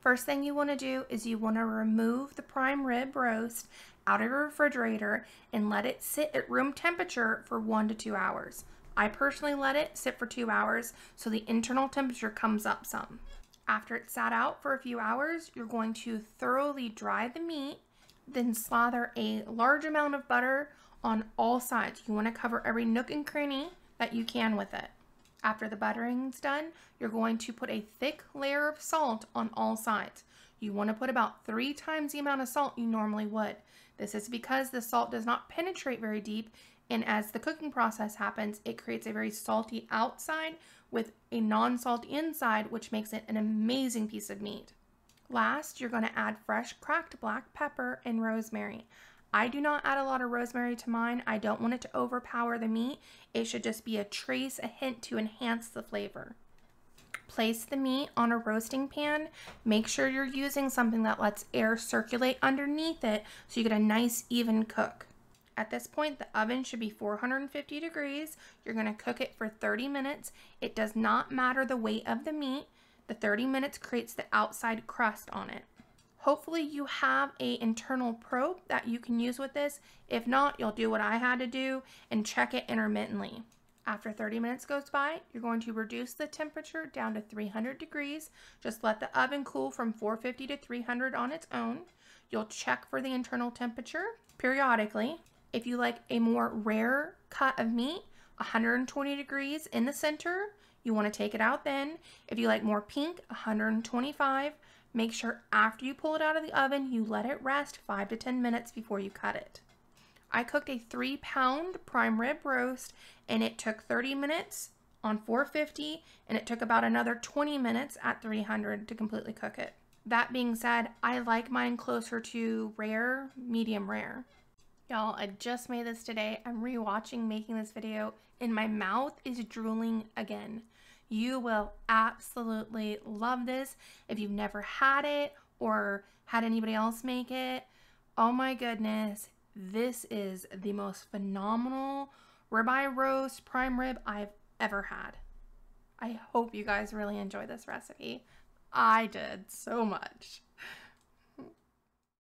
First thing you want to do is you want to remove the prime rib roast out of your refrigerator and let it sit at room temperature for 1 to 2 hours. I personally let it sit for 2 hours so the internal temperature comes up some. After it's sat out for a few hours, you're going to thoroughly dry the meat, then slather a large amount of butter on all sides. You want to cover every nook and cranny that you can with it. After the buttering's done, you're going to put a thick layer of salt on all sides. You want to put about 3 times the amount of salt you normally would. This is because the salt does not penetrate very deep, and as the cooking process happens, it creates a very salty outside with a non-salty inside, which makes it an amazing piece of meat. Last, you're going to add fresh cracked black pepper and rosemary. I do not add a lot of rosemary to mine. I don't want it to overpower the meat. It should just be a trace, a hint to enhance the flavor. Place the meat on a roasting pan. Make sure you're using something that lets air circulate underneath it so you get a nice even cook. At this point, the oven should be 450 degrees. You're going to cook it for 30 minutes. It does not matter the weight of the meat. The 30 minutes creates the outside crust on it. Hopefully you have an internal probe that you can use with this. If not, you'll do what I had to do and check it intermittently. After 30 minutes goes by, you're going to reduce the temperature down to 300 degrees. Just let the oven cool from 450 to 300 on its own. You'll check for the internal temperature periodically. If you like a more rare cut of meat, 120 degrees in the center, you want to take it out then. If you like more pink, 125. Make sure after you pull it out of the oven, you let it rest 5 to 10 minutes before you cut it. I cooked a 3-pound prime rib roast, and it took 30 minutes on 450, and it took about another 20 minutes at 300 to completely cook it. That being said, I like mine closer to rare, medium rare. Y'all, I just made this today. I'm rewatching making this video, and my mouth is drooling again. You will absolutely love this if you've never had it or had anybody else make it. Oh my goodness, this is the most phenomenal ribeye roast prime rib I've ever had. I hope you guys really enjoy this recipe. I did so much.